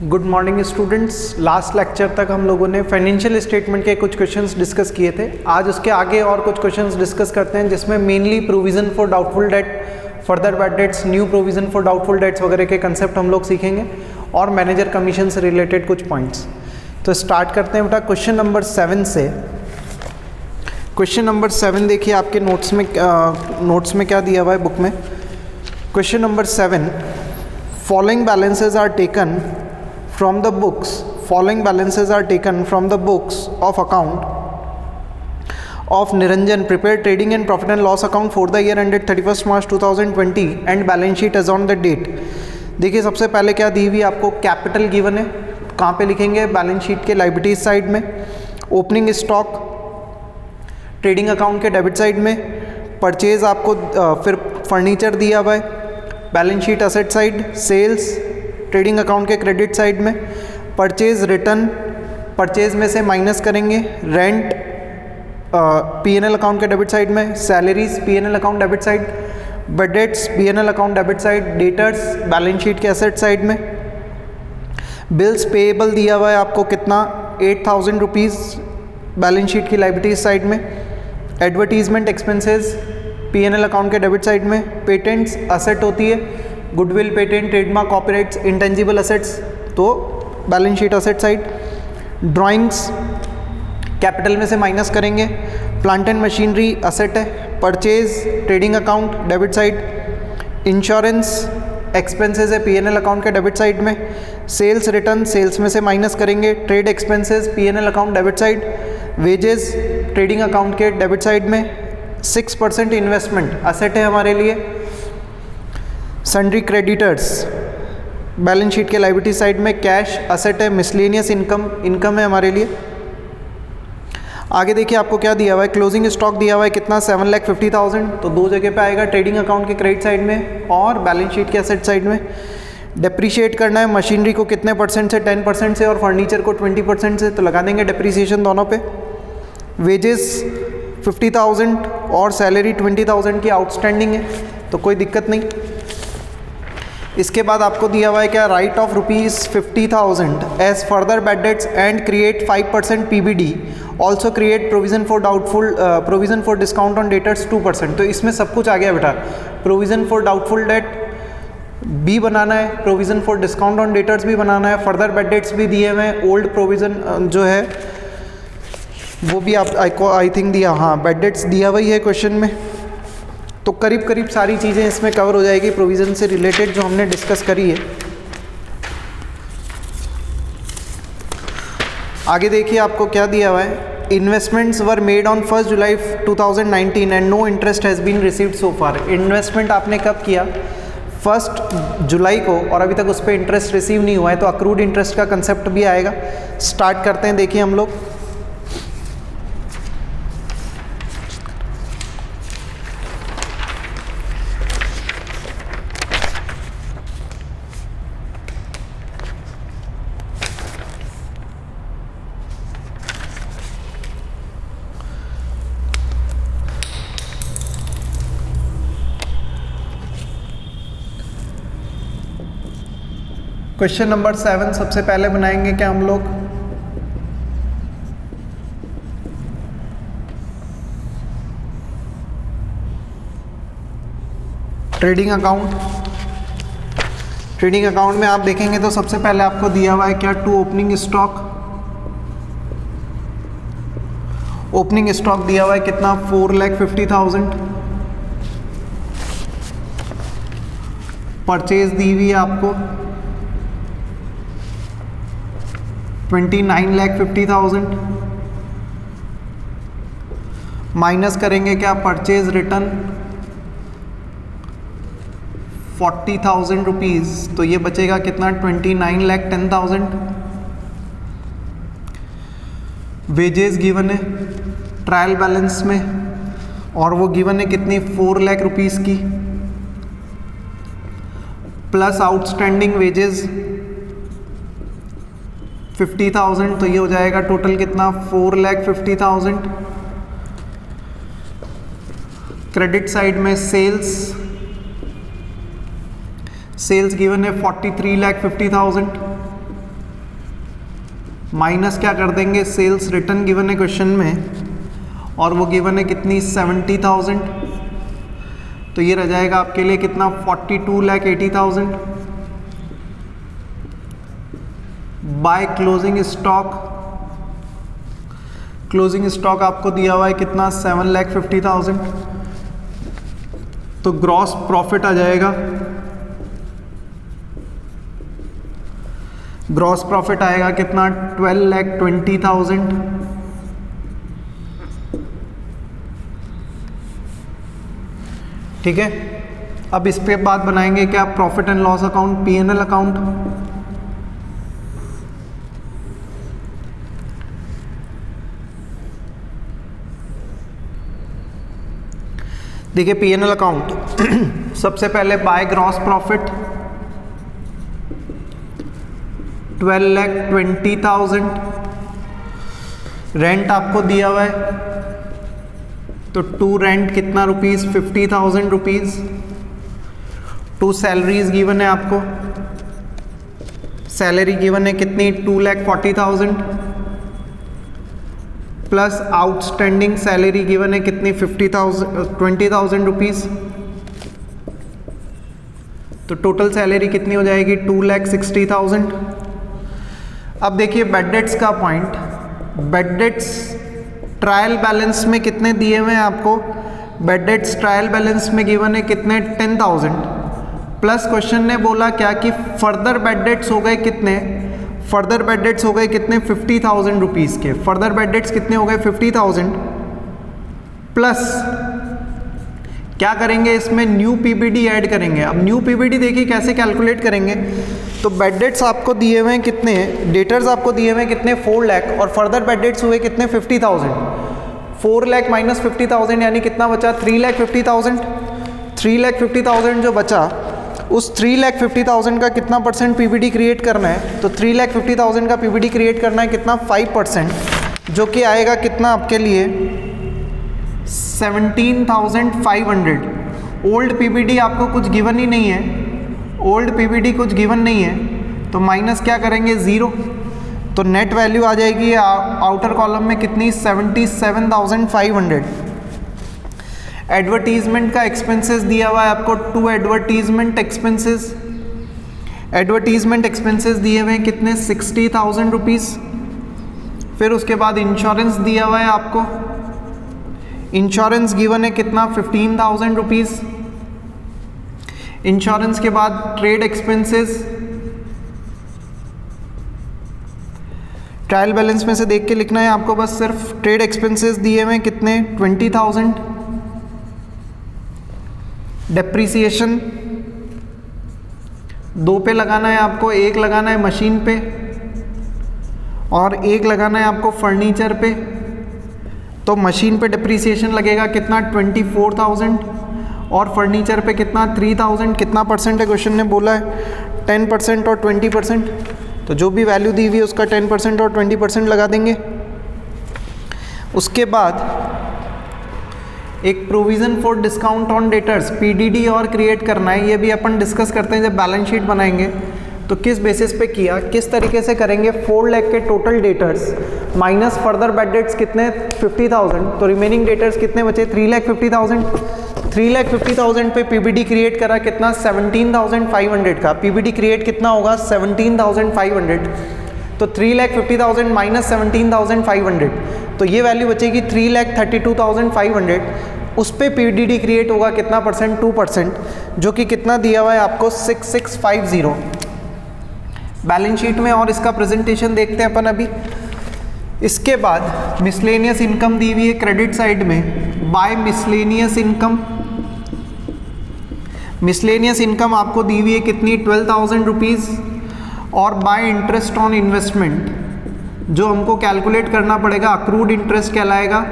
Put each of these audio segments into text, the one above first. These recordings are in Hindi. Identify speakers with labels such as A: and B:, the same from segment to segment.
A: Good morning students. Last lecture तक हम लोगों ने फाइनेंशियल स्टेटमेंट के कुछ क्वेश्चंस डिस्कस किए थे। आज उसके आगे और कुछ क्वेश्चंस डिस्कस करते हैं, जिसमें mainly provision for doubtful debt, further bad dates, new provision for doubtful dates वगैरह के कंसेप्ट हम लोग सीखेंगे और मैनेजर कमीशन से रिलेटेड कुछ पॉइंट्स। तो स्टार्ट करते हैं बेटा क्वेश्चन नंबर 7 से। क्वेश्चन नंबर 7 देखिए आपके नोट्स में क्या दिया हुआ है बुक में। Question number 7, following balances are taken from the books, following balances are taken from the books of account of Niranjan, prepared trading and profit and loss account for the year ended 31st March 2020 and balance sheet as on the date। देखिए सबसे पहले क्या दी हुई आपको, कैपिटल गिवन है, कहाँ पे लिखेंगे, बैलेंस शीट के लाइबिलिटीज साइड में, ओपनिंग स्टॉक ट्रेडिंग अकाउंट के डेबिट साइड में, परचेज आपको फिर फर्नीचर दिया हुआ है, balance sheet asset side, sales trading account के क्रेडिट साइड में, परचेज रिटर्न परचेज में से माइनस करेंगे, रेंट पीएनएल अकाउंट के डेबिट साइड में, salaries PNL account debit side, budgets PNL account debit side, debtors balance sheet के एसेट साइड में, बिल्स पेएबल दिया हुआ है आपको कितना 8,000 रुपीज़ बैलेंस शीट की लाइबिलिटीज साइड में, एडवर्टीजमेंट एक्सपेंसेस पीएनएल अकाउंट के डेबिट साइड में, पेटेंट्स असेट होती है, goodwill patent trademark copyrights intangible assets तो balance sheet asset side, drawings capital में से माइनस करेंगे, प्लांट एंड मशीनरी असेट है, purchase trading account debit side, insurance expenses है पीएनएल अकाउंट के डेबिट साइड में, सेल्स रिटर्न सेल्स में से माइनस करेंगे, trade expenses PNL account debit side, wages trading account के डेबिट साइड में, 6% इन्वेस्टमेंट असेट है हमारे लिए, सन्ड्री क्रेडिटर्स बैलेंस शीट के लाइबिलिटी साइड में, कैश असेट है, मिसलेनियस इनकम है हमारे लिए। आगे देखिए आपको क्या दिया हुआ है, क्लोजिंग स्टॉक दिया हुआ है कितना 7,50,000 तो दो जगह पे आएगा, ट्रेडिंग अकाउंट के क्रेडिट साइड में और बैलेंस शीट के असेट साइड में। डेप्रीशिएट करना है मशीनरी को कितने परसेंट से, 10% से, और फर्नीचर को 20% से, तो लगा देंगे डेप्रीसिएशन दोनों पे। वेजेस 50,000 और सैलरी 20,000 की आउटस्टैंडिंग है तो कोई दिक्कत नहीं। इसके बाद आपको दिया हुआ है क्या, write off ₹50,000 as further bad debts and create 5% PBD, also create provision for doubtful provision for discount on debtors 2%। तो इसमें सब कुछ आ गया बेटा, प्रोविजन फॉर डाउटफुल डेट भी बनाना है, provision for discount on debtors भी बनाना है, फर्दर बैड डेट्स भी दिए हुए हैं, ओल्ड प्रोविजन जो है वो भी आप आई थिंक दिया, हाँ बैड डेट्स दिया हुआ ही है क्वेश्चन में। तो करीब करीब सारी चीज़ें इसमें कवर हो जाएगी प्रोविज़न से रिलेटेड जो हमने डिस्कस करी है। आगे देखिए आपको क्या दिया हुआ है, investments were made on 1 July 2019 and no interest has been received so far. Investment आपने कब किया, 1 जुलाई को, और अभी तक उस पर इंटरेस्ट रिसीव नहीं हुआ है, तो अक्रूड इंटरेस्ट का कंसेप्ट भी आएगा। स्टार्ट करते हैं, देखिए हम लोग क्वेश्चन नंबर 7 सबसे पहले बनाएंगे क्या हम लोग, ट्रेडिंग अकाउंट। ट्रेडिंग अकाउंट में आप देखेंगे तो सबसे पहले आपको दिया हुआ है क्या, to opening stock. Opening stock दिया हुआ है कितना 4,50,000, परचेज दी हुई है आपको 29,50,000, माइनस करेंगे क्या, परचेज रिटर्न 40,000 रुपीज़, तो ये बचेगा कितना 29,10,000। वेजेस गिवन है ट्रायल बैलेंस में, और वो गिवन है कितनी 4 लाख रुपीज़ की, प्लस आउटस्टैंडिंग वेजेस 50,000, तो ये हो जाएगा टोटल कितना 4,50,000। क्रेडिट साइड में सेल्स गिवन है 43,50,000, माइनस क्या कर देंगे सेल्स रिटर्न गिवन है क्वेश्चन में, और वो गिवन है कितनी 70,000, तो ये रह जाएगा आपके लिए कितना 42,80,000 by closing stock. Closing stock आपको दिया हुआ है कितना 7,50,000, तो ग्रॉस प्रॉफिट आ जाएगा, ग्रॉस प्रॉफिट आएगा कितना 12,20,000। ठीक है, अब इस पे बात बनाएंगे क्या profit and loss account, P&L account. देखिए P&L अकाउंट सबसे पहले बाय ग्रॉस प्रॉफिट 12,20,000, रेंट आपको दिया हुआ है तो टू रेंट कितना rupees 50,000 rupees, to salaries given है आपको, सैलरी गिवन है कितनी 2,40,000 प्लस आउटस्टैंडिंग सैलरी गिवन है कितनी 20,000 रुपीज, तो टोटल सैलरी कितनी हो जाएगी 2,60,000। अब देखिए बेड डेट्स का point, bad debts trial balance में कितने दिए हुए हैं आपको, बेड डेट्स ट्रायल बैलेंस में गिवन है कितने 10,000 प्लस क्वेश्चन ने बोला क्या कि फर्दर बेड डेट्स हो गए कितने, फर्दर बेड डेट्स हो गए कितने 50,000 रुपीज़ के, फर्दर बेड डेट्स कितने हो गए 50,000 प्लस क्या करेंगे इसमें न्यू पीबीडी ऐड करेंगे। अब न्यू पीबीडी देखिए कैसे कैलकुलेट करेंगे, तो बेड डेट्स आपको दिए हुए हैं कितने, डेटर्स आपको दिए हुए हैं कितने 4 लाख और फर्दर बेड डेट्स हुए कितने 50,000, 4 लाख माइनस 50,000 यानी कितना बचा 3,50,000, 3,50,000 जो बचा उस 3,50,000 का कितना परसेंट पीबीडी क्रिएट करना है, तो 3,50,000 का पीबीडी क्रिएट करना है कितना 5%, जो कि आएगा कितना आपके लिए 17,500। ओल्ड पीबीडी आपको कुछ गिवन ही नहीं है, ओल्ड पीबीडी कुछ गिवन नहीं है, तो माइनस क्या करेंगे 0, तो नेट वैल्यू आ जाएगी आउटर कॉलम में कितनी 77,500। एडवर्टीजमेंट का एक्सपेंसेस दिया हुआ है आपको, 2 एडवर्टीजमेंट एक्सपेंसेस, एडवर्टीजमेंट एक्सपेंसेस दिए हुए हैं कितने 60,000 रुपीज़। फिर उसके बाद इंश्योरेंस दिया हुआ है आपको, इंश्योरेंस गिवन है कितना 15,000 रुपीज़। इंश्योरेंस के बाद ट्रेड एक्सपेंसेस, ट्रायल बैलेंस में से देख के लिखना है आपको बस, सिर्फ ट्रेड एक्सपेंसेस दिए हुए हैं कितने 20,000। डेप्रीसिएशन 2 पे लगाना है आपको, 1 लगाना है मशीन पे और 1 लगाना है आपको फर्नीचर पे, तो मशीन पे डिप्रीसिएशन लगेगा कितना 24,000 और फर्नीचर पे कितना 3,000। कितना परसेंट है क्वेश्चन ने बोला है 10% और 20%, तो जो भी वैल्यू दी हुई है उसका 10% और 20% लगा देंगे। उसके बाद एक provision for discount on debtors PDD और क्रिएट करना है, ये भी अपन डिस्कस करते हैं जब बैलेंस शीट बनाएंगे तो किस बेसिस पे किया, किस तरीके से करेंगे। 4 लाख के total debtors minus further bad debts कितने 50,000, तो रिमेनिंग डेटर्स कितने बचे 3,50,000। 3,50,000 पे पीबीडी क्रिएट करा कितना 17,500 का, पीबीडी क्रिएट कितना होगा 17,500, तो 3,50,000 माइनस 17,500, तो ये वैल्यू बचेगी 3,32,500। उस पे पीडीडी क्रिएट होगा कितना परसेंट 2%, जो कि कितना दिया हुआ है आपको 6,650 बैलेंस शीट में। और इसका प्रेजेंटेशन देखते हैं अपन अभी। इसके बाद मिसलेनियस इनकम दी हुई है क्रेडिट साइड में, by miscellaneous income, miscellaneous income आपको दी हुई है कितनी 12,000 रुपीज़, और बाय इंटरेस्ट ऑन इन्वेस्टमेंट जो हमको कैलकुलेट करना पड़ेगा, अक्रूड इंटरेस्ट कहलाएगा।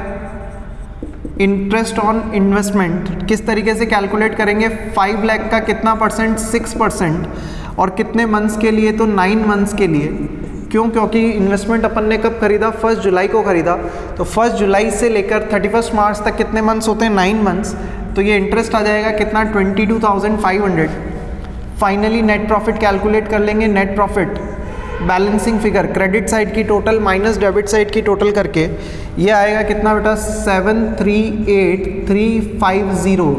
A: इंटरेस्ट ऑन इन्वेस्टमेंट किस तरीके से कैलकुलेट करेंगे, 5 लाख का कितना परसेंट 6%, और कितने मंथ्स के लिए, तो 9 मंथ्स के लिए। क्यों, क्योंकि इन्वेस्टमेंट अपन ने कब खरीदा 1 जुलाई को खरीदा, तो 1 जुलाई से लेकर 31 मार्च तक कितने मंथ्स होते हैं 9 मंथ्स, तो ये इंटरेस्ट आ जाएगा कितना 22,500। फाइनली नेट प्रॉफिट कैलकुलेट कर लेंगे, net profit balancing figure credit side की टोटल माइनस डेबिट साइड की टोटल करके ये आएगा कितना बेटा 738350।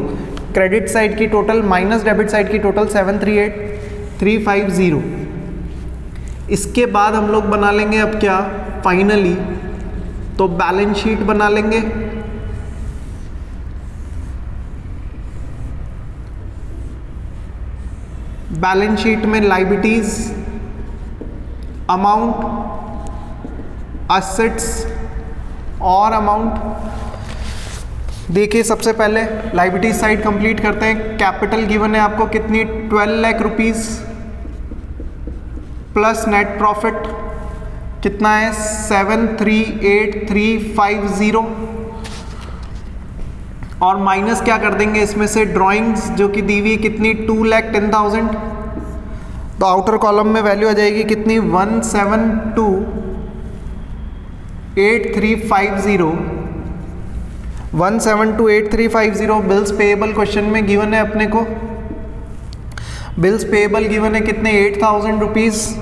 A: क्रेडिट साइड की टोटल माइनस डेबिट साइड की टोटल 738350। इसके बाद हम लोग बना लेंगे अब क्या फाइनली, तो बैलेंस शीट बना लेंगे। बैलेंस शीट में लायबिलिटीज, अमाउंट, एसेट्स और अमाउंट। देखिए सबसे पहले लायबिलिटीज साइड कंप्लीट करते हैं। कैपिटल गिवन है आपको कितनी 12 lakh rupees plus net profit कितना है 738350 और माइनस क्या कर देंगे इसमें से ड्राइंग्स जो कि दी हुई कितनी 2,10,000। तो आउटर कॉलम में वैल्यू आ जाएगी कितनी 1728350। 1728350 बिल्स पेएबल क्वेश्चन में गिवन है अपने को। बिल्स पेएबल गिवन है कितने 8,000 रुपीज।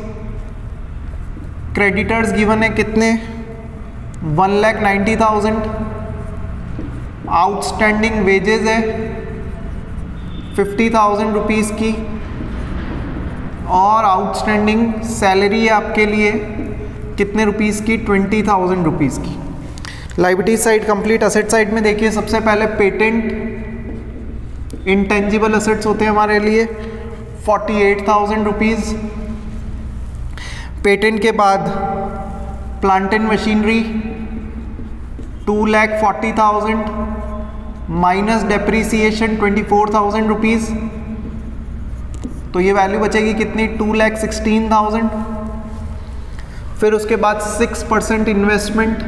A: क्रेडिटर्स गिवन है कितने 1,90,000। आउटस्टैंडिंग वेजेस है 50,000 रुपीज़ की और आउटस्टैंडिंग सैलरी है आपके लिए कितने रुपीज़ की 20,000 रुपीज़ की। Liability side complete. Asset side में देखिए सबसे पहले पेटेंट इंटेंजिबल असेट्स होते हैं हमारे लिए 48,000 रुपीज़। पेटेंट के बाद plant and machinery 2,40,000 minus depreciation 24,000 rupees. तो ये वैल्यू बचेगी कितनी 2,16,000। फिर उसके बाद 6% इन्वेस्टमेंट,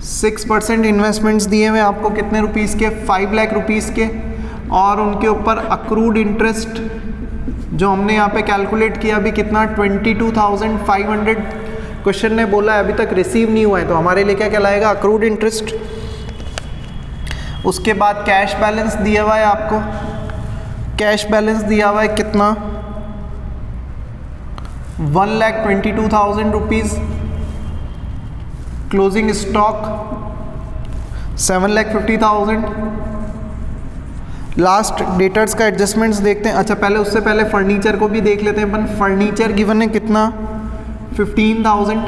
A: 6% इन्वेस्टमेंट्स दिए हुए आपको कितने रुपीज़ के 5 लाख रुपीज़ के। और उनके ऊपर अक्रूड इंटरेस्ट जो हमने यहाँ पे कैलकुलेट किया अभी कितना 22,500। क्वेश्चन ने बोला है अभी तक रिसीव नहीं हुआ है तो हमारे लिए क्या कहलाएगा अक्रूड इंटरेस्ट। उसके बाद कैश बैलेंस दिया हुआ है आपको। कैश बैलेंस दिया हुआ है कितना 1,22,000 rupees. Closing stock 7,50,000। Last debtors का एडजस्टमेंट्स देखते हैं। अच्छा पहले उससे पहले फर्नीचर को भी देख लेते हैं अपन। फर्नीचर गिवन है कितना 15,000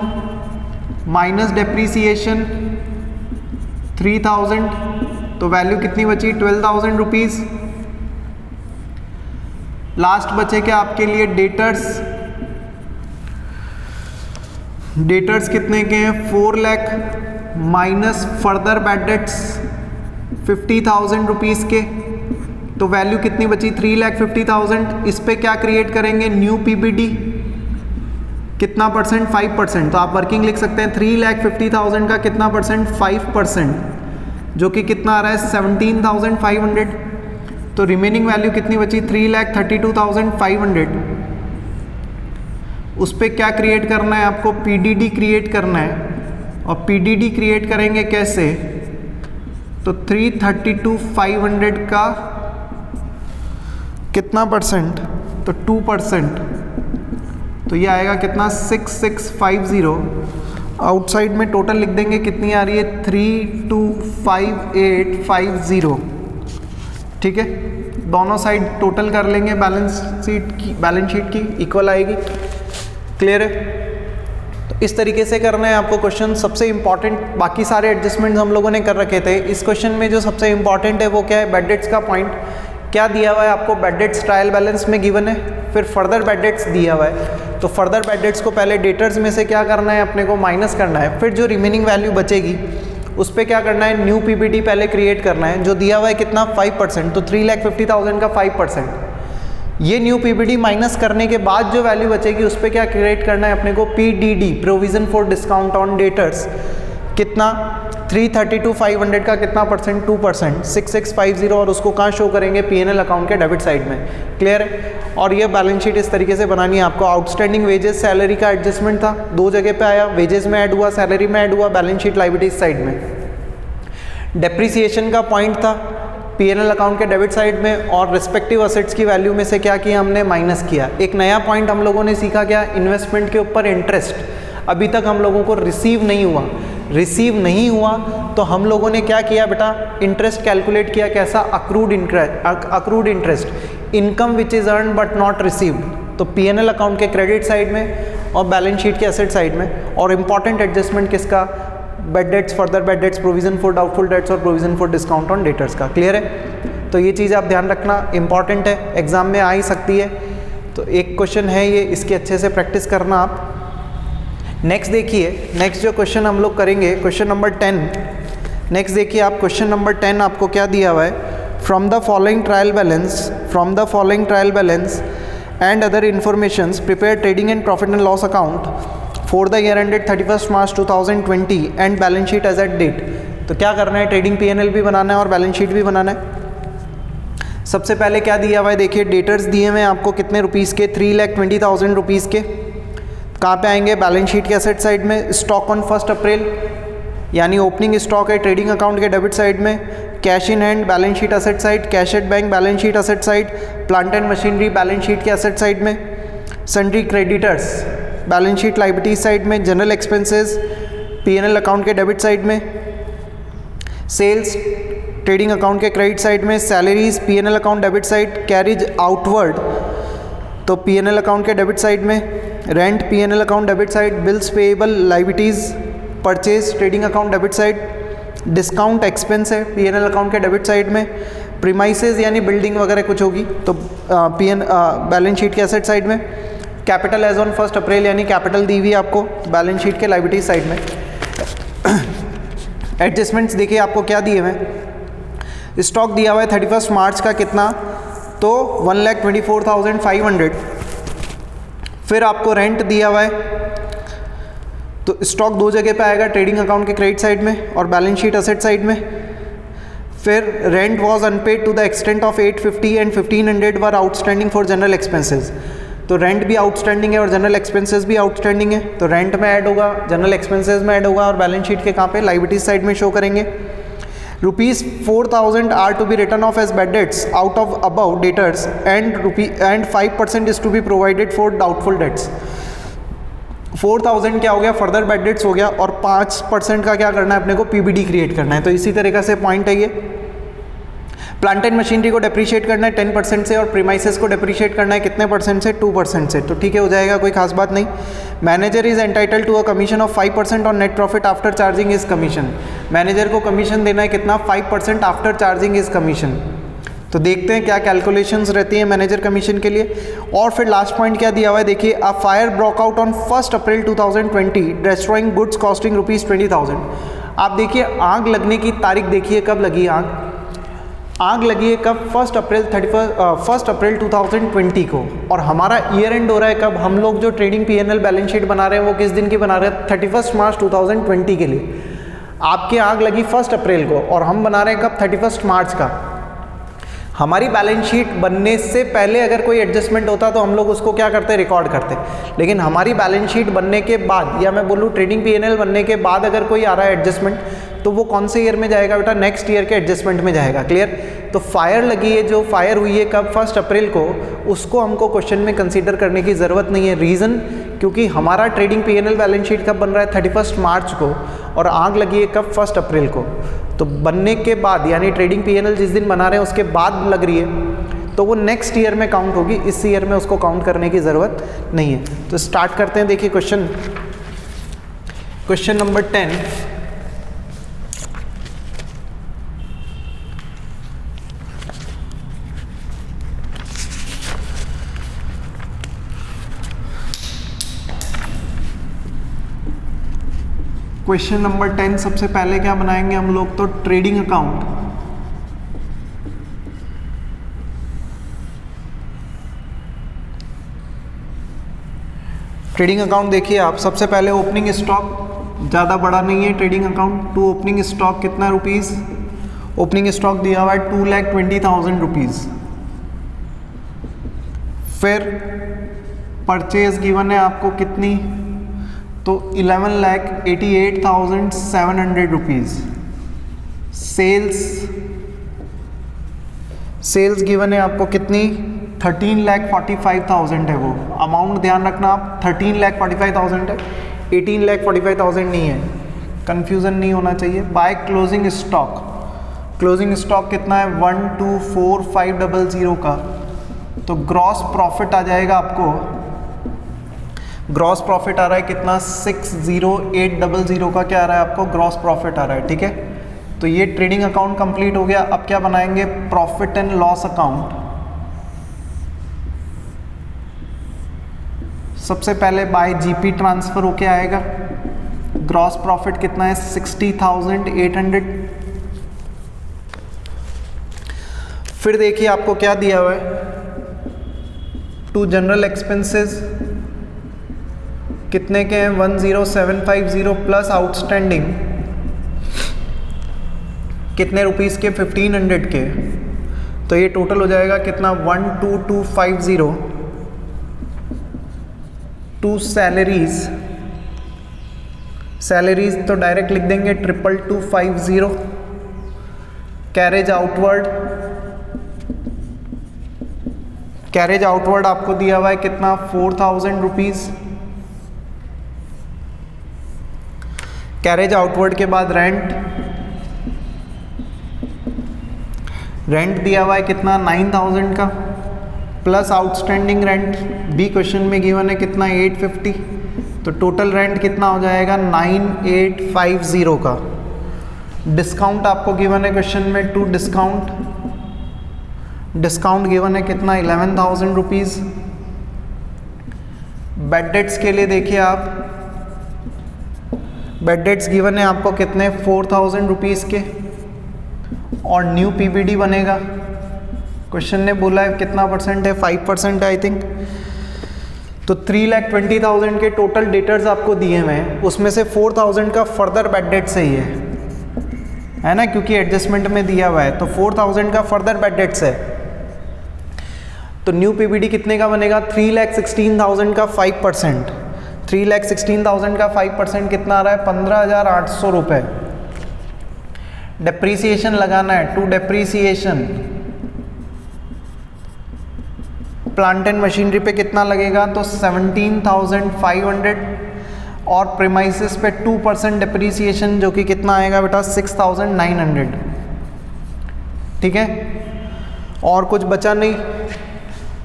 A: माइनस डेप्रीसिएशन 3,000 तो वैल्यू कितनी बची 12,000 रुपीज़। लास्ट बचे क्या आपके लिए डेटर्स। डेटर्स कितने के हैं 4 lakh minus further bad dates 50,000 rupees के तो वैल्यू कितनी बची 3,50,000। इस पे क्या क्रिएट करेंगे न्यू पीबीडी कितना परसेंट 5%। तो आप वर्किंग लिख सकते हैं 3,50,000 का कितना परसेंट 5% जो कि कितना आ रहा है 17,500। तो रिमेनिंग वैल्यू कितनी बची 3,32,500। उस पर क्या क्रिएट करना है आपको पीडीडी क्रिएट करना है। और पीडीडी क्रिएट करेंगे कैसे तो 332,500 का कितना परसेंट तो 2%। तो ये आएगा कितना 6650। आउटसाइड में टोटल लिख देंगे कितनी आ रही है 325850। ठीक है दोनों साइड टोटल कर लेंगे बैलेंस शीट की इक्वल आएगी। क्लियर है। तो इस तरीके से करना है आपको क्वेश्चन। सबसे इंपॉर्टेंट बाकी सारे एडजस्टमेंट्स हम लोगों ने कर रखे थे। इस क्वेश्चन में जो सबसे इंपॉर्टेंट है वो क्या है बैड डेट्स का पॉइंट क्या दिया हुआ है आपको। बैड डेट्स ट्रायल बैलेंस में गिवन है। फिर फर्दर बैड डेट्स दिया हुआ है तो फर्दर बैड डेट्स को पहले डेटर्स में से क्या करना है अपने को माइनस करना है। फिर जो रिमेनिंग वैल्यू बचेगी उस पर क्या करना है न्यू पीबीडी पहले क्रिएट करना है जो दिया हुआ है कितना 5%। तो 3,50,000 का 5%। ये न्यू पीबीडी माइनस करने के बाद जो वैल्यू बचेगी उस पर क्या क्रिएट करना है अपने को PDD provision for discount on debtors कितना 332,500 का कितना परसेंट 2% 6650 और उसको कहाँ शो करेंगे पीएनएल अकाउंट के डेबिट साइड में। क्लियर है। और ये बैलेंस शीट इस तरीके से बनानी है आपको। आउटस्टैंडिंग वेजेस सैलरी का एडजस्टमेंट था दो जगह पे आया वेजेस में ऐड हुआ सैलरी में ऐड हुआ बैलेंस शीट लायबिलिटीज साइड में। डेप्रीसिएशन का पॉइंट था P&L अकाउंट के डेबिट साइड में और रिस्पेक्टिव असेट्स की वैल्यू में से क्या किया हमने, माइनस किया। एक नया पॉइंट हम लोगों ने सीखा क्या, इन्वेस्टमेंट के ऊपर इंटरेस्ट अभी तक हम लोगों को रिसीव नहीं हुआ तो हम लोगों ने क्या किया बेटा, इंटरेस्ट कैलकुलेट किया। कैसा, accrued interest, income which is earn but not received. तो P&L अकाउंट के क्रेडिट साइड में और बैलेंस शीट के एसेट साइड में। और इंपॉर्टेंट एडजस्टमेंट किसका, bad debts, further bad debts, provision for doubtful debts और provision for discount on debtors का। क्लियर है? तो ये चीज़ आप ध्यान रखना, इंपॉर्टेंट है, एग्जाम में आ ही सकती है। तो एक क्वेश्चन है ये, इसकी अच्छे से प्रैक्टिस करना आप। नेक्स्ट देखिए, नेक्स्ट जो क्वेश्चन हम लोग करेंगे, क्वेश्चन नंबर 10। नेक्स्ट देखिए आप, क्वेश्चन नंबर 10 आपको क्या दिया हुआ है, from the following trial balance and other informations prepare trading and profit and loss account for the year ended 31 March 2020 and balance sheet as at date. तो क्या करना है, ट्रेडिंग P&L भी बनाना है और बैलेंस शीट भी बनाना है। सबसे पहले क्या दिया हुआ है, देखिए डेटर्स दिए हुए हैं आपको कितने रुपीज़ के, 3,20,000 रुपीज़ के। कहाँ पे आएंगे, बैलेंस शीट के एसेट साइड में। स्टॉक ऑन 1 अप्रैल यानी ओपनिंग स्टॉक है ट्रेडिंग अकाउंट के डेबिट साइड में। Cash in hand balance sheet asset side, cash at bank balance sheet asset side, plant and machinery balance sheet के एसेट साइड में। Sundry creditors balance sheet liability side में। जनरल एक्सपेंसेस P&L अकाउंट के डेबिट साइड में। सेल्स ट्रेडिंग अकाउंट के क्रेडिट साइड में। Salaries P&L account debit side. Carriage outward तो P&L अकाउंट के डेबिट साइड में। Rent P&L account debit side. Bills payable liabilities purchase trading account debit side. Discount expense है P&L अकाउंट के डेबिट साइड में। प्रीमाइसेस यानी बिल्डिंग वगैरह कुछ होगी तो बैलेंस शीट के एसेट साइड में। कैपिटल एज ऑन 1 अप्रैल यानी कैपिटल दी हुई आपको बैलेंस शीट के लाइबिलिटी साइड में। एडजस्टमेंट्स देखिए आपको क्या दिए हुए हैं, स्टॉक दिया हुआ है 31 मार्च का कितना, तो 1,24,500। फिर आपको रेंट दिया हुआ है, तो स्टॉक दो जगह पे आएगा, ट्रेडिंग अकाउंट के क्रेडिट साइड में और बैलेंस शीट एसेट साइड में। फिर rent was unpaid to the extent of 850 and 1,500 were outstanding for general expenses. तो रेंट भी आउटस्टैंडिंग है और जनरल एक्सपेंसेस भी आउटस्टैंडिंग है, तो रेंट में ऐड होगा, जनरल एक्सपेंसेस में ऐड होगा और बैलेंस शीट के कहाँ पे, लाइबिलिटीज साइड में शो करेंगे। ₹4,000 are to be return off as bad debts out of about debtors and 5% is to be provided for doubtful debts. 4,000 क्या हो गया, फर्दर बैड डेट्स हो गया, और 5% का क्या करना है अपने को, PBD क्रिएट करना है। तो इसी तरीके से पॉइंट है ये। प्लांट एंड मशीनरी को डेप्रीशिएट करना है 10% से और प्रीमाइसेस को डेप्रीशिएट करना है कितने परसेंट से, 2% से। तो ठीक है, हो जाएगा, कोई खास बात नहीं। Manager is entitled to a commission of 5% on net profit after charging is commission. Manager को कमीशन देना है कितना, 5% आफ्टर चार्जिंग इज कमीशन। तो देखते हैं क्या कैलकुलेशंस रहती हैं मैनेजर कमीशन के लिए। और फिर लास्ट पॉइंट क्या दिया हुआ है, देखिए, a fire broke out on 1 April 2020 destroying goods costing ₹20,000। आप देखिए आग लगने की तारीख देखिए, कब लगी आग लगी है कब, 1 अप्रैल 2020 को, और हमारा ईयर एंड हो रहा है कब, हम लोग जो ट्रेडिंग P&L बैलेंस शीट बना रहे हैं वो किस दिन की बना रहे हैं, 31 मार्च 2020 के लिए। आपकी आग लगी 1 अप्रैल को और हम बना रहे हैं कब, 31 मार्च का। हमारी बैलेंस शीट बनने से पहले अगर कोई एडजस्टमेंट होता तो हम लोग उसको क्या करते, रिकॉर्ड करते। लेकिन हमारी बैलेंस शीट बनने के बाद, या मैं बोलूँ ट्रेडिंग P&L बनने के बाद अगर कोई आ रहा है एडजस्टमेंट, तो वो कौन से ईयर में जाएगा बेटा, नेक्स्ट ईयर के एडजस्टमेंट में जाएगा। क्लियर? तो फायर लगी है, जो फायर हुई है कब, 1 अप्रैल को, उसको हमको क्वेश्चन में कंसीडर करने की ज़रूरत नहीं है। रीज़न, क्योंकि हमारा ट्रेडिंग P&L बैलेंस शीट कब बन रहा है, 31 मार्च को, और आग लगी है कब, 1 अप्रैल को। तो बनने के बाद, यानी ट्रेडिंग P&L जिस दिन बना रहे हैं उसके बाद लग रही है, तो वो नेक्स्ट ईयर में काउंट होगी, इस ईयर में उसको काउंट करने की ज़रूरत नहीं है। तो स्टार्ट करते हैं। देखिए क्वेश्चन नंबर 10। क्वेश्चन नंबर 10 सबसे पहले क्या बनाएंगे हम लोग, तो ट्रेडिंग अकाउंट। ट्रेडिंग अकाउंट देखिए आप, सबसे पहले ओपनिंग स्टॉक, ज़्यादा बड़ा नहीं है trading account. To opening stock कितना रुपीज़, ओपनिंग स्टॉक दिया हुआ है 2,20,000 रुपीज़। फिर परचेज गिवन है आपको कितनी, तो 11,88,700 रुपीज़। सेल्स सेल्स गिवन है आपको कितनी 13,45,000 है, वो अमाउंट ध्यान रखना आप 13,45,000 है, 18,45,000 नहीं है, कंफ्यूजन नहीं होना चाहिए। By closing stock, closing stock कितना है 124,500 का, तो ग्रॉस प्रॉफिट आ जाएगा आपको, ग्रॉस प्रॉफिट आ रहा है कितना 60800 का क्या आ रहा है आपको ग्रॉस प्रॉफिट आ रहा है, ठीक है। तो ये ट्रेडिंग अकाउंट कंप्लीट हो गया। अब क्या बनाएंगे, प्रॉफिट एंड लॉस अकाउंट। सबसे पहले बाय जीपी ट्रांसफर होके आएगा, ग्रॉस प्रॉफिट कितना है 60,800। फिर देखिए आपको क्या दिया हुआ है, टू जनरल एक्सपेंसेस कितने के हैं 10750 प्लस आउटस्टैंडिंग कितने रुपीस के 1500 के, तो ये टोटल हो जाएगा कितना 12250। टू सैलरीज, सैलरीज तो डायरेक्ट लिख देंगे 2250। कैरेज आउटवर्ड, कैरेज आउटवर्ड आपको दिया हुआ है कितना 4000 रुपीज़। कैरेज आउटवर्ड के बाद रेंट, रेंट दिया हुआ है कितना 9000 का प्लस आउटस्टैंडिंग रेंट भी क्वेश्चन में गिवन है कितना 850, तो टोटल रेंट कितना हो जाएगा 9850 का। डिस्काउंट आपको गिवन है क्वेश्चन में, टू डिस्काउंट, डिस्काउंट गिवन है कितना 11,000 रुपीज़। बेड डेट्स के लिए देखिए आप, बेड डेट्स गिवन है आपको कितने 4000 रुपीज़ के, और न्यू पीबीडी बनेगा, क्वेश्चन ने बोला है कितना परसेंट है 5% है आई थिंक, तो 3,20,000 के टोटल डेटर्स आपको दिए हुए हैं, उसमें से 4,000 का फर्दर बेड डेट सही है ना, क्योंकि एडजस्टमेंट में दिया हुआ है, तो 4,000 का फर्दर बेड डेट्स है। तो न्यू पीबीडी कितने का बनेगा 3,16,000 का 5%, 3,16,000 का 5% कितना आ रहा है 15,800 रुपये। डेप्रीसिएशन लगाना है, to depreciation, plant and machinery पे कितना लगेगा तो 17,500, और प्रीमाइसेस पे 2% डेप्रीसिएशन जो कि कितना आएगा बेटा 6,900, ठीक है। और कुछ बचा नहीं,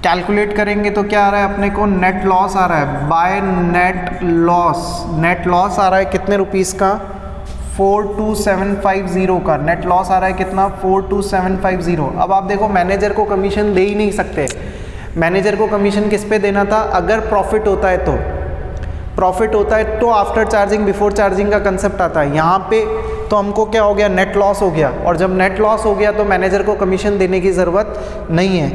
A: कैलकुलेट करेंगे तो क्या आ रहा है अपने को, नेट लॉस आ रहा है, by net loss, net loss आ रहा है कितने रुपीस का 42750 का, नेट लॉस आ रहा है कितना 42750। अब आप देखो मैनेजर को कमीशन दे ही नहीं सकते, मैनेजर को कमीशन किस पे देना था, अगर प्रॉफिट होता है तो, प्रॉफिट होता है तो आफ्टर चार्जिंग बिफोर चार्जिंग का कंसेप्ट आता है। यहाँ पे तो हमको क्या हो गया, नेट लॉस हो गया, और जब नेट लॉस हो गया तो मैनेजर को कमीशन देने की ज़रूरत नहीं है।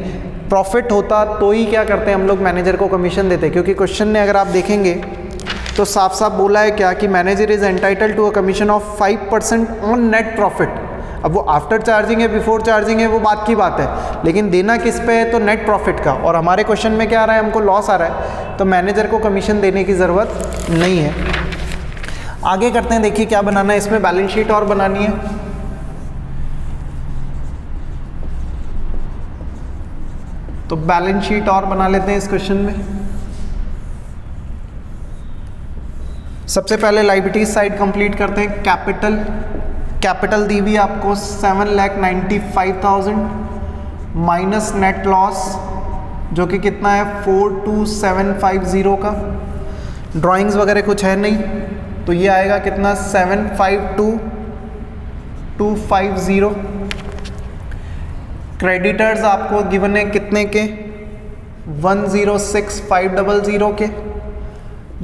A: प्रॉफिट होता तो ही क्या करते हैं हम लोग, मैनेजर को कमीशन देते, क्योंकि क्वेश्चन ने अगर आप देखेंगे तो साफ साफ बोला है क्या कि manager is entitle to a commission of 5% on net profit. अब वो आफ्टर चार्जिंग है बिफोर चार्जिंग है वो बात की बात है, लेकिन देना किस पे है तो नेट प्रॉफिट का, और हमारे क्वेश्चन में क्या आ रहा है हमको लॉस आ रहा है, तो मैनेजर को कमीशन देने की ज़रूरत नहीं है। आगे करते हैं, देखिए क्या बनाना है इसमें, बैलेंस शीट और बनानी है। तो बैलेंस शीट और बना लेते हैं इस क्वेश्चन में। सबसे पहले लायबिलिटीज साइड कंप्लीट करते हैं। कैपिटल, कैपिटल दी हुई आपको 7,95,000 माइनस नेट लॉस जो कि कितना है 42750 का। ड्राइंग्स वगैरह कुछ है नहीं, तो ये आएगा कितना 752,250। क्रेडिटर्स आपको गिवन है कितने के 106,500 के।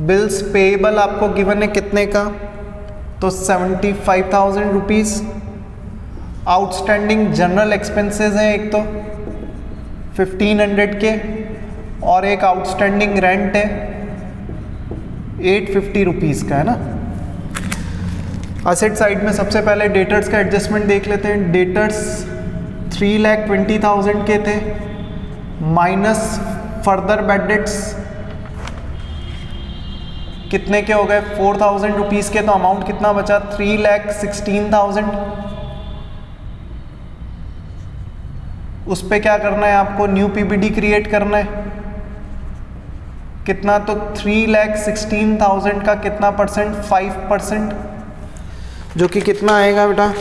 A: बिल्स पेएबल आपको गिवन है कितने का तो 75,000 रुपीज़। आउटस्टैंडिंग जनरल एक्सपेंसेस हैं एक तो 1,500 के, और एक आउटस्टैंडिंग रेंट है 850 रुपीज़ का, है ना। असेट साइड में सबसे पहले डेटर्स का एडजस्टमेंट देख लेते हैं। डेटर्स 3,20,000 के थे माइनस फर्दर बैड डेट्स कितने के हो गए 4,000 रुपीज़ के, तो अमाउंट कितना बचा 3,16,000। उस पर क्या करना है आपको, न्यू पीबीडी क्रिएट करना है। कितना, तो 3,16,000 का कितना परसेंट, 5%, जो कि कितना आएगा बेटा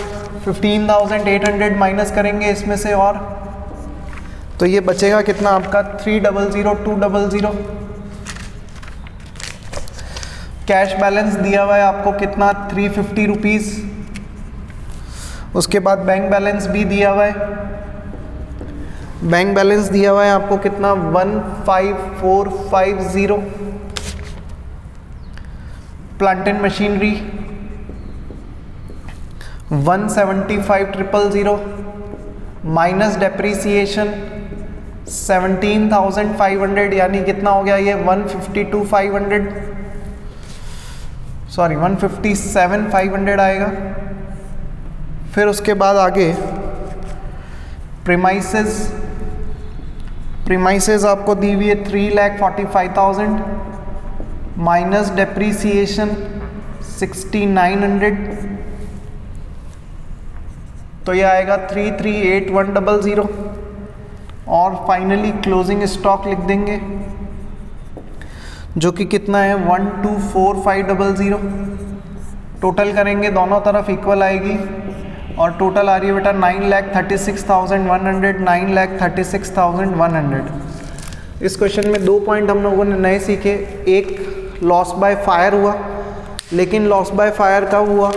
A: 15,800 माइनस करेंगे इसमें से, और तो ये बचेगा कितना आपका 3,00,200। कैश बैलेंस दिया हुआ है आपको कितना 350 रुपीज़। उसके बाद बैंक बैलेंस भी दिया हुआ है, बैंक बैलेंस दिया हुआ है आपको कितना 15,450। Plant and machinery 175,000 minus depreciation 17,500, यानी कितना हो गया ये 152,500, सॉरी 157,500 आएगा। फिर उसके बाद आगे प्रीमाइसेस आपको दी हुई है 3,45,000 माइनस डेप्रीसिएशन 6,900, तो ये आएगा 3,38,100। और फाइनली क्लोजिंग स्टॉक लिख देंगे जो कि कितना है 1,24,500। टोटल करेंगे दोनों तरफ इक्वल आएगी, और टोटल आ रही है बेटा 9,36,100, 9,36,100। इस क्वेश्चन में 2 पॉइंट हम लोगों ने नए सीखे। एक, लॉस बाय फायर हुआ, लेकिन लॉस बाय फायर कब हुआ,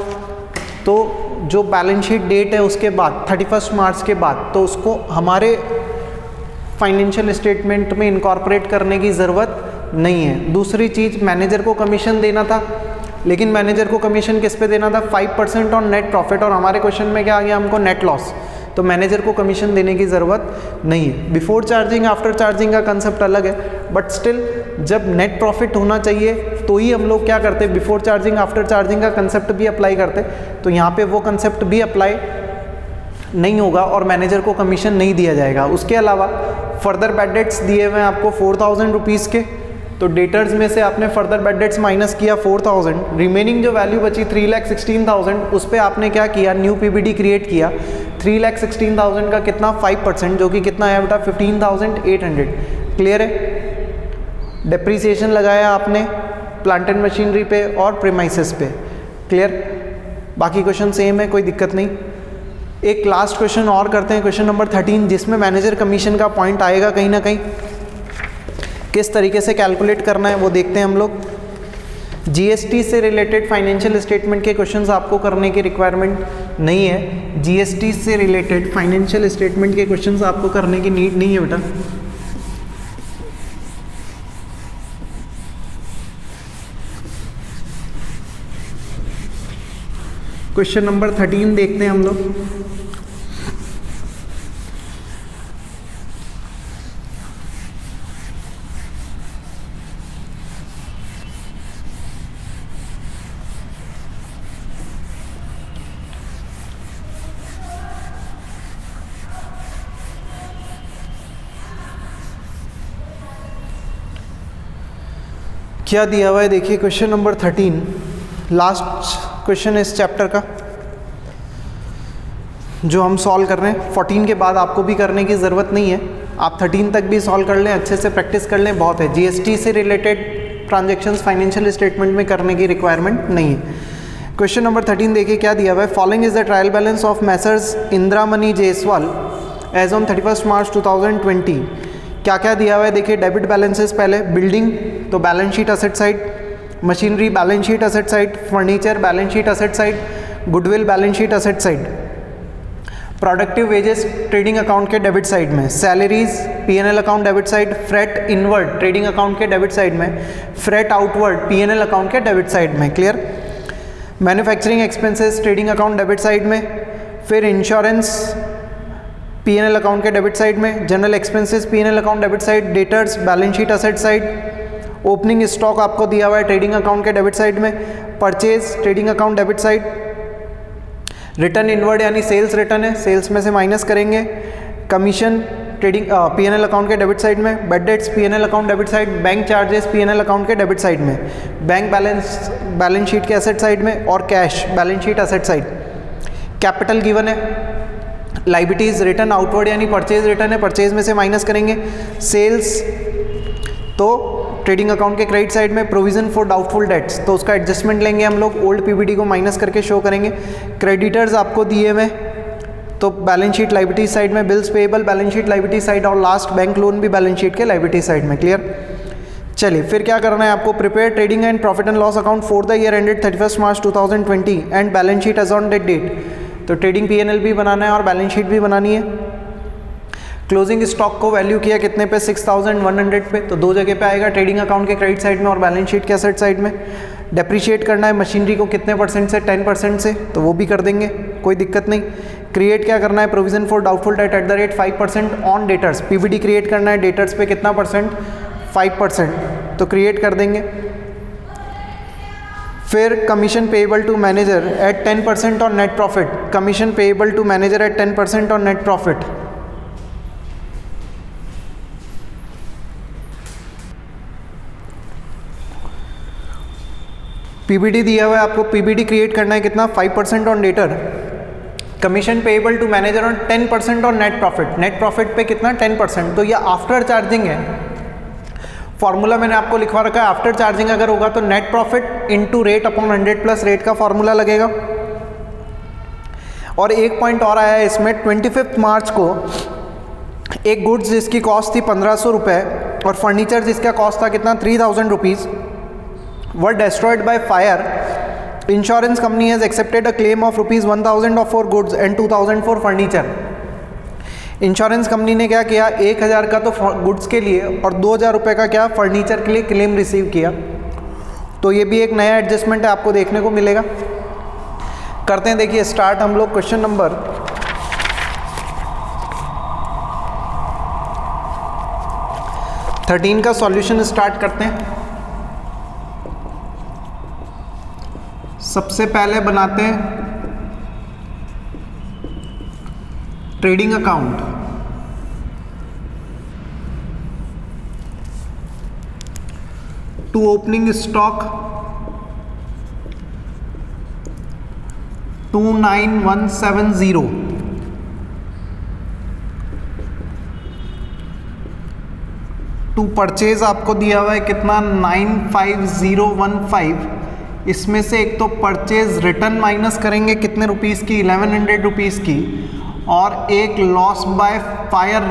A: तो जो बैलेंस शीट डेट है उसके बाद 31 मार्च के बाद, तो उसको हमारे फाइनेंशियल स्टेटमेंट में इनकॉर्पोरेट करने की ज़रूरत नहीं है। दूसरी चीज़, मैनेजर को कमीशन देना था, लेकिन मैनेजर को कमीशन किस पे देना था, 5% ऑन नेट प्रॉफिट, और हमारे क्वेश्चन में क्या आ गया हमको, नेट लॉस, तो मैनेजर को कमीशन देने की ज़रूरत नहीं है। बिफोर चार्जिंग आफ्टर चार्जिंग का कंसेप्ट अलग है, बट स्टिल जब नेट प्रॉफिट होना चाहिए तो ही हम लोग क्या करते हैं, बिफोर चार्जिंग आफ्टर चार्जिंग का कंसेप्ट भी अप्लाई करते, तो यहाँ पे वो कंसेप्ट भी अप्लाई नहीं होगा और मैनेजर को कमीशन नहीं दिया जाएगा। उसके अलावा फर्दर बैड डेट्स दिए हुए हैं आपको 4,000 रुपीज़ के, तो डेटर्स में से आपने फर्दर बैड डेट्स माइनस किया 4,000, रिमेनिंग जो वैल्यू बची 3,16,000, उस पर आपने क्या किया, न्यू पीबीडी क्रिएट किया। 3,16,000 का कितना 5%, जो कि कितना है बेटा 15,800। क्लियर है। डेप्रीसिएशन लगाया आपने प्लांट एंड मशीनरी पे और प्रीमाइसेस पे। क्लियर। बाकी क्वेश्चन सेम है, कोई दिक्कत नहीं। एक लास्ट क्वेश्चन और करते हैं, क्वेश्चन नंबर 13, जिसमें मैनेजर कमीशन का पॉइंट आएगा कहीं ना कहीं। किस तरीके से कैलकुलेट करना है वो देखते हैं हम लोग। जीएसटी से रिलेटेड फाइनेंशियल स्टेटमेंट के क्वेश्चंस आपको करने की रिक्वायरमेंट नहीं है। जीएसटी से रिलेटेड फाइनेंशियल स्टेटमेंट के क्वेश्चंस आपको करने की नीड नहीं है बेटा। क्वेश्चन नंबर 13 देखते हैं हम लोग। क्या दिया हुआ है देखिए, क्वेश्चन नंबर 13, लास्ट क्वेश्चन इस चैप्टर का जो हम सॉल्व कर रहे हैं। 14 के बाद आपको भी करने की ज़रूरत नहीं है, आप 13 तक भी सॉल्व कर लें, अच्छे से प्रैक्टिस कर लें, बहुत है। जीएसटी से रिलेटेड ट्रांजैक्शंस फाइनेंशियल स्टेटमेंट में करने की रिक्वायरमेंट नहीं है। क्वेश्चन नंबर 13 देखिए क्या दिया हुआ है। Following is the trial balance of messrs Indiramani Jaiswal as on 31 March 2020। क्या क्या दिया हुआ है देखिए। डेबिट बैलेंसेस पहले, बिल्डिंग तो balance sheet asset side, machinery balance sheet asset side, furniture balance sheet asset side, goodwill balance sheet asset side, productive wages trading account के डेबिट साइड में, salaries PNL account debit side, freight inward trading account के डेबिट साइड में, फ्रेट आउटवर्ड पीएनएल अकाउंट के डेबिट साइड में। Clear. Manufacturing expenses trading account debit side में, फिर इंश्योरेंस पीएनएल अकाउंट के डेबिट साइड में, general expenses PNL account debit side, debtors balance sheet asset side, opening stock आपको दिया हुआ है ट्रेडिंग अकाउंट के डेबिट साइड में, purchase trading account debit side, return inward यानी सेल्स रिटर्न है, सेल्स में से माइनस करेंगे, कमीशन ट्रेडिंग पीएनएल अकाउंट के डेबिट साइड में, bad debts PNL account debit side, bank charges PNL account के डेबिट साइड में, बैंक बैलेंस शीट के एसेट साइड में, और cash balance sheet asset side. Capital given है लाइबिलिटीज रिटर्न आउटवर्ड यानी परचेज रिटर्न है, परचेज में से माइनस करेंगे। सेल्स तो ट्रेडिंग अकाउंट के क्रेडिट साइड में प्रोविजन फॉर डाउटफुल डेट्स, तो उसका एडजस्टमेंट लेंगे हम लोग, ओल्ड पीबीडी को माइनस करके शो करेंगे। क्रेडिटर्स आपको दिए हुए, तो बैलेंस शीट लाइबिलिटी साइड में bills payable balance sheet liability side, और लास्ट बैंक लोन भी बैलेंस शीट के लाइबिलिटी साइड में। क्लियर? चलिए फिर क्या करना है आपको, prepare trading and profit and loss account for the year ended 31 March 2020 and balance sheet as on date date. तो ट्रेडिंग पीएनएल भी बनाना है और बैलेंस शीट भी बनानी है। क्लोजिंग स्टॉक को वैल्यू किया कितने पे, 6100 पे, तो दो जगह पे आएगा, ट्रेडिंग अकाउंट के क्रेडिट साइड में और बैलेंस शीट के एसेट साइड में। डेप्रिशिएट करना है मशीनरी को कितने परसेंट से, 10% से, तो वो भी कर देंगे, कोई दिक्कत नहीं। क्रिएट क्या करना है, provision for doubtful debt at the rate 5% on debtors, PBD create करना है डेटर्स पे कितना परसेंट, 5%, तो क्रिएट कर देंगे। फिर commission payable to manager at 10% on net profit, commission payable to manager at 10% on net profit. PBD दिया हुआ है आपको, पीबीडी क्रिएट करना है कितना, 5% on debtor, commission payable to manager on 10% on net profit, net profit पे कितना, 10%, तो ये आफ्टर चार्जिंग है। फॉर्मूला मैंने आपको लिखवा रखा है, आफ्टर चार्जिंग अगर होगा तो net profit into rate upon 100 plus rate का फॉर्मूला लगेगा। और एक पॉइंट और आया है इसमें, 25 मार्च को एक गुड्स जिसकी कॉस्ट थी 1500 रुपये और फर्नीचर जिसका कॉस्ट था कितना, 3000 rupees, were destroyed by fire. Insurance company has accepted a claim of ₹1000 for goods and 2000 for furniture. Insurance company ने क्या किया, 1000 का तो गुड्स के लिए और 2000 रुपये का क्या, फर्नीचर के लिए क्लेम रिसीव किया। तो ये भी एक नया एडजस्टमेंट है, आपको देखने को मिलेगा। करते हैं, देखिए स्टार्ट हम लोग क्वेश्चन नंबर 13 का सॉल्यूशन स्टार्ट करते हैं। सबसे पहले बनाते हैं trading account. To opening stock 29170, to purchase आपको दिया हुआ है कितना, 95015। इसमें से एक तो परचेज रिटर्न माइनस करेंगे कितने रुपीस की, 1100 रुपीस की, और एक लॉस बाय फायर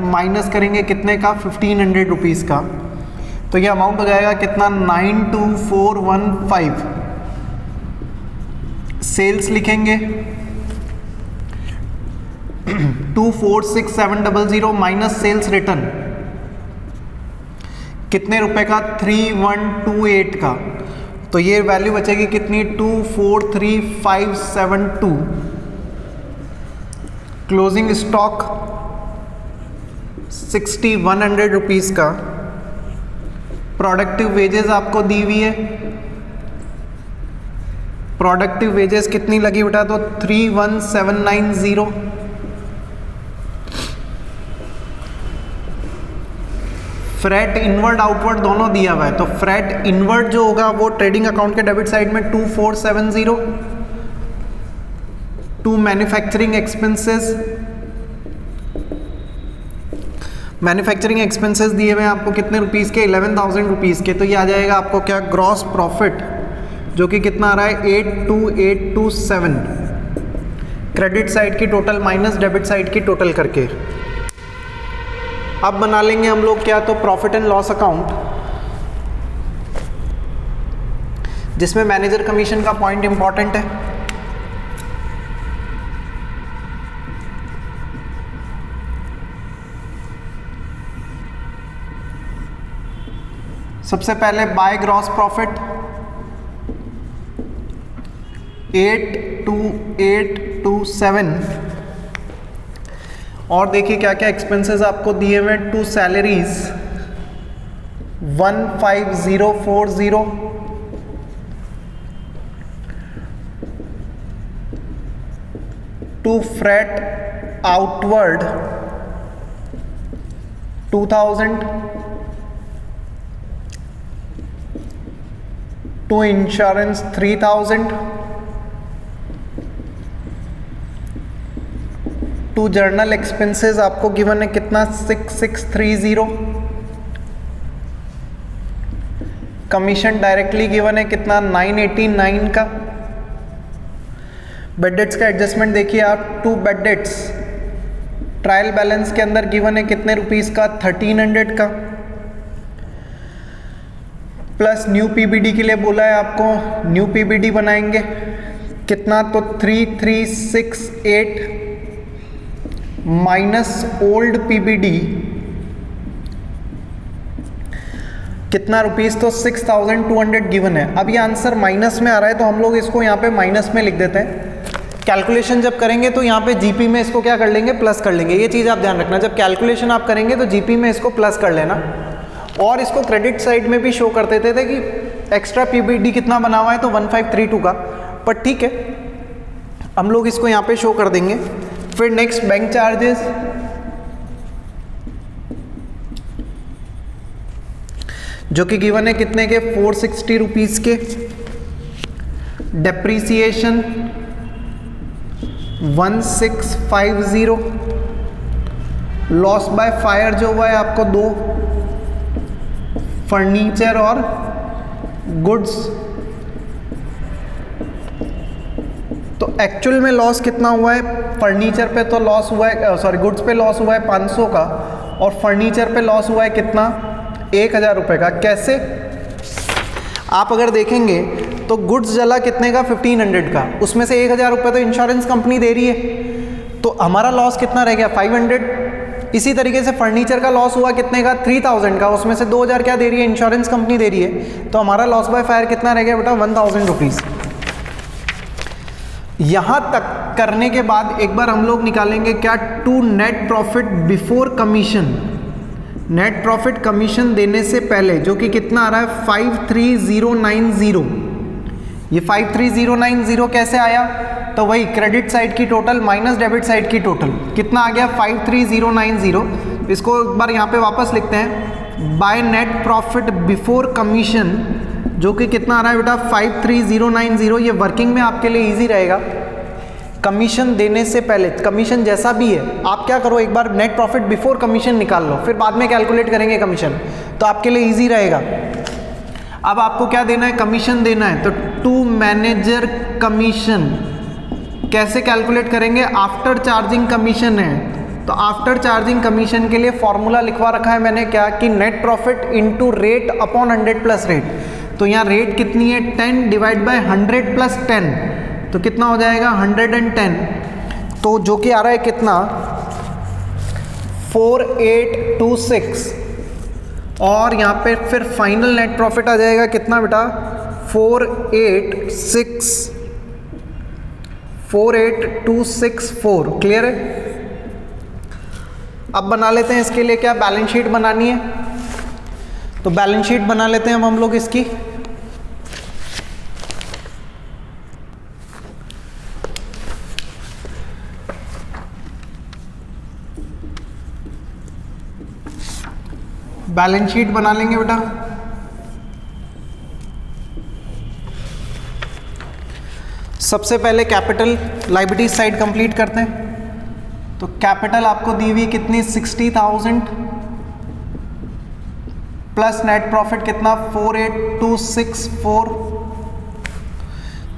A: माइनस करेंगे कितने का, 1500 रुपीस का। तो ये अमाउंट हो जाएगा कितना, 92415। सेल्स लिखेंगे 246700 माइनस सेल्स रिटर्न कितने रुपए का, 3128 का। तो ये वैल्यू बचेगी कितनी, 243572। क्लोजिंग स्टॉक 6100 रुपीज़ का। प्रोडक्टिव वेजेस आपको दी हुई है, प्रोडक्टिव वेजेस कितनी लगी बेटा, तो 31790। फ्रेट इनवर्ड आउटवर्ड दोनों दिया हुआ है, तो फ्रेट इनवर्ड जो होगा वो ट्रेडिंग अकाउंट के डेबिट साइड में 2470। To manufacturing expenses, manufacturing expenses दिए हुए हैं आपको कितने रुपीस के, 11000 रुपीस के। तो ये आ जाएगा आपको क्या, ग्रॉस प्रॉफिट, जो कि कितना आ रहा है, 82827। क्रेडिट साइड की टोटल माइनस डेबिट साइड की टोटल करके। अब बना लेंगे हम लोग क्या, तो प्रॉफिट एंड लॉस अकाउंट, जिसमें मैनेजर कमीशन का पॉइंट इंपॉर्टेंट है। सबसे पहले बाय ग्रॉस प्रॉफिट 82827। और देखिए क्या क्या एक्सपेंसेस आपको दिए हुए हैं, to salaries 15040, to freight outward 2000, to insurance 3000, to general expenses आपको गिवन है कितना 6630। कमीशन डायरेक्टली गिवन है कितना 989 का। बेड डेट्स का एडजस्टमेंट देखिए आप, 2 बेड डेट्स ट्रायल बैलेंस के अंदर गिवन है कितने रुपीस का 1300 का, प्लस न्यू पीबीडी के लिए बोला है आपको, न्यू पीबीडी बनाएंगे कितना, तो 3368 माइनस ओल्ड पीबीडी कितना रुपीस, तो 6200 गिवन है। अब ये आंसर माइनस में आ रहा है तो हम लोग इसको यहाँ पे माइनस में लिख देते हैं। कैलकुलेशन जब करेंगे तो यहाँ पे जीपी में इसको क्या कर लेंगे, प्लस कर लेंगे। ये चीज़ आप ध्यान रखना, जब कैलकुलेशन आप करेंगे तो जीपी में इसको प्लस कर लेना। और इसको क्रेडिट साइड में भी शो कर देते थे कि एक्स्ट्रा पीबीडी कितना बना हुआ है, तो 1532 का, पर ठीक है हम लोग इसको यहाँ पे शो कर देंगे। फिर नेक्स्ट बैंक चार्जेस, जो कि गिवन है कितने के 460 रुपीज़ के। डेप्रीसिएशन 1650। लॉस बाय फायर जो हुआ है आपको 2, फर्नीचर और गुड्स। तो एक्चुअल में लॉस कितना हुआ है, फर्नीचर पे तो लॉस हुआ है, सॉरी गुड्स पे लॉस हुआ है 500 का, और फर्नीचर पे लॉस हुआ है कितना 1000 रुपये का। कैसे, आप अगर देखेंगे तो गुड्स जला कितने का 1500 का, उसमें से 1000 रुपये तो इंश्योरेंस कंपनी दे रही है, तो हमारा लॉस कितना रह गया 500। इसी तरीके से फर्नीचर का लॉस हुआ कितने का 3000 का, उसमें से 2000 क्या दे रही है, इंश्योरेंस कंपनी दे रही है, तो हमारा लॉस बाय फायर कितना रह गया बेटा 1000 रुपीज़। यहाँ तक करने के बाद एक बार हम लोग निकालेंगे क्या, to net profit before commission. Net profit commission देने से पहले, जो कि कितना आ रहा है 53090। ये 53090 कैसे आया, तो वही क्रेडिट साइड की टोटल माइनस डेबिट साइड की टोटल, कितना आ गया 53090। इसको एक बार यहाँ पे वापस लिखते हैं, by net profit before commission, जो कि कितना आ रहा है बेटा 53090। ये वर्किंग में आपके लिए इजी रहेगा। कमीशन देने से पहले, कमीशन जैसा भी है, आप क्या करो एक बार नेट प्रॉफिट बिफोर कमीशन निकाल लो, फिर बाद में कैलकुलेट करेंगे कमीशन, तो आपके लिए इजी रहेगा। अब आपको क्या देना है, कमीशन देना है, तो टू मैनेजर कमीशन कैसे कैलकुलेट करेंगे, आफ्टर चार्जिंग कमीशन है, तो आफ्टर चार्जिंग कमीशन के लिए फॉर्मूला लिखवा रखा है मैंने क्या, कि net profit into rate upon 100 plus rate. तो यहाँ रेट कितनी है 10 डिवाइड बाय 100 प्लस 10, तो कितना हो जाएगा 110, तो जो कि आ रहा है कितना 4826। और यहाँ पे फिर फाइनल नेट प्रॉफिट आ जाएगा कितना बेटा 48264। क्लियर है। अब बना लेते हैं इसके लिए क्या, बैलेंस शीट बनानी है, तो बैलेंस शीट बना लेते हैं हम लोग इसकी। बैलेंस शीट बना लेंगे बेटा। सबसे पहले कैपिटल लायबिलिटी साइड कंप्लीट करते हैं। तो कैपिटल आपको दी हुई कितनी 60,000 प्लस नेट प्रॉफिट कितना 48264,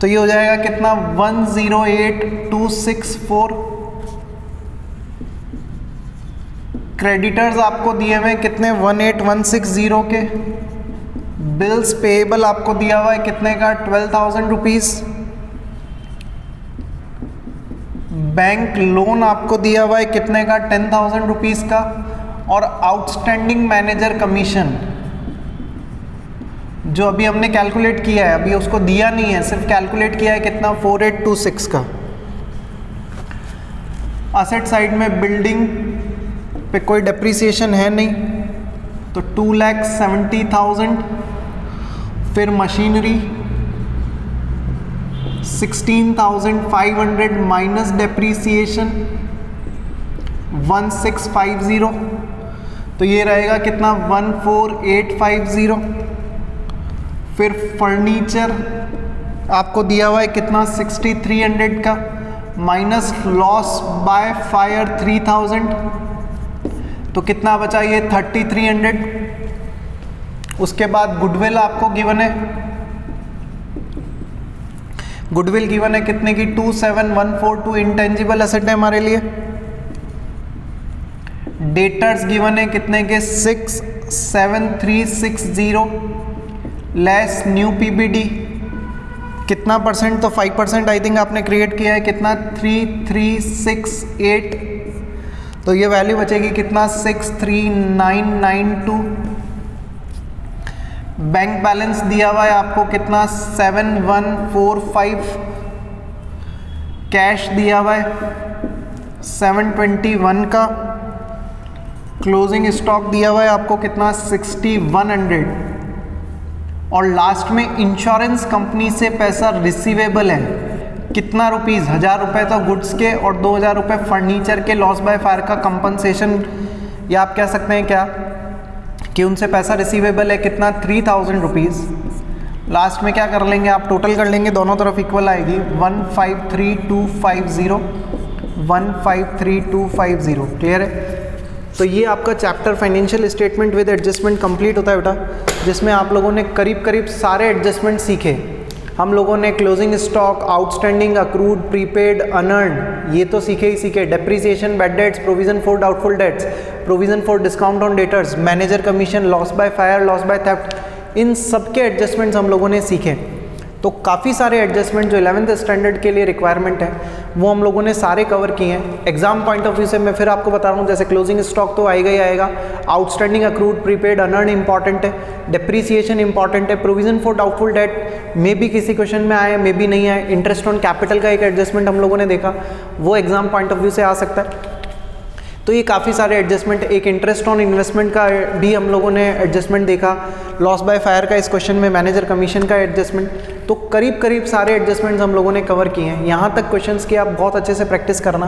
A: तो ये हो जाएगा कितना 108264। क्रेडिटर्स आपको दिए हुए कितने 18160 के। बिल्स पेएबल आपको दिया हुआ है कितने का 12,000 रुपीज़। बैंक लोन आपको दिया हुआ है कितने का 10,000 रुपीज़ का। और आउटस्टैंडिंग मैनेजर कमीशन जो अभी हमने कैलकुलेट किया है, अभी उसको दिया नहीं है, सिर्फ कैलकुलेट किया है कितना 4826 का। असेट साइड में बिल्डिंग पे कोई डेप्रीसिएशन है नहीं, तो 2,70,000। फिर मशीनरी 16,500 माइनस डेप्रीसिएशन 1650, तो ये रहेगा कितना 14850। फिर फर्नीचर आपको दिया हुआ है कितना 6300 का, माइनस लॉस बाय फायर 3000, तो कितना बचा ये 3300। उसके बाद गुडविल आपको गिवन है, गुडविल गिवन है कितने की 27142, इंटेंजिबल एसेट है हमारे लिए। डेटर्स गिवन है कितने के 67360, लेस न्यू पीबीडी कितना परसेंट, तो 5% आई थिंक आपने क्रिएट किया है, कितना 3368, तो ये वैल्यू बचेगी कितना 63992। बैंक बैलेंस दिया हुआ है आपको कितना 7145, कैश दिया हुआ है 721 का, क्लोजिंग स्टॉक दिया हुआ है आपको कितना 6100, और लास्ट में इंश्योरेंस कंपनी से पैसा रिसीवेबल है कितना रुपीज़, 1000 रुपये तो गुड्स के और 2000 रुपये फर्नीचर के लॉस बाय फायर का कंपनसेशन, या आप कह सकते हैं क्या कि उनसे पैसा रिसीवेबल है कितना 3000 रुपीज़। लास्ट में क्या कर लेंगे आप, टोटल कर लेंगे, दोनों तरफ इक्वल आएगी 153250, 153250। क्लियर है। तो ये आपका chapter financial statement with adjustment complete होता है बेटा, जिसमें आप लोगों ने करीब करीब सारे एडजस्टमेंट सीखे। हम लोगों ने closing stock, outstanding, accrued, prepaid, unearned, ये तो सीखे ही सीखे। Depreciation, bad debts, provision for doubtful debts, provision for discount on debtors, manager commission, loss by fire, loss by theft, इन सब के एडजस्टमेंट्स हम लोगों ने सीखे। तो काफ़ी सारे एडजस्टमेंट जो 11th स्टैंडर्ड के लिए रिक्वायरमेंट है वो हम लोगों ने सारे कवर किए हैं। एग्जाम पॉइंट ऑफ व्यू से मैं फिर आपको बता रहा हूँ, जैसे क्लोजिंग स्टॉक तो आएगा ही आएगा, आउटस्टैंडिंग, अक्रूड, प्रीपेड, अनर्न इंपॉर्टेंट है, डेप्रीसिएशन इंपॉर्टेंट है, प्रोविजन फॉर डाउटफुल डेट मे भी किसी क्वेश्चन में आए, मे भी नहीं आए, इंटरेस्ट ऑन कैपिटल का एक एडजस्टमेंट हम लोगों ने देखा, वो एग्जाम पॉइंट ऑफ व्यू से आ सकता है। तो ये काफ़ी सारे एडजस्टमेंट, एक इंटरेस्ट ऑन इन्वेस्टमेंट का भी हम लोगों ने एडजस्टमेंट देखा, लॉस बाय फायर का इस क्वेश्चन में, मैनेजर कमीशन का एडजस्टमेंट, तो करीब करीब सारे एडजस्टमेंट्स हम लोगों ने कवर किए हैं। यहाँ तक क्वेश्चंस की आप बहुत अच्छे से प्रैक्टिस करना,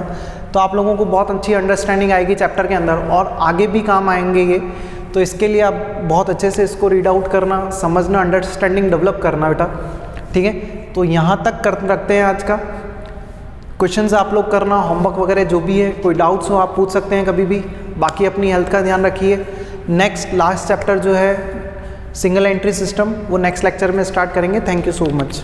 A: तो आप लोगों को बहुत अच्छी अंडरस्टैंडिंग आएगी चैप्टर के अंदर और आगे भी काम आएंगे ये। तो इसके लिए आप बहुत अच्छे से इसको रीड आउट करना, समझना, अंडरस्टैंडिंग डेवलप करना बेटा, ठीक है। तो यहाँ तक रखते हैं आज का। क्वेश्चंस आप लोग करना, होमवर्क वगैरह जो भी है, कोई डाउट्स हो आप पूछ सकते हैं कभी भी। बाकी अपनी हेल्थ का ध्यान रखिए। नेक्स्ट लास्ट चैप्टर जो है सिंगल एंट्री सिस्टम, वो नेक्स्ट लेक्चर में स्टार्ट करेंगे। Thank you so much.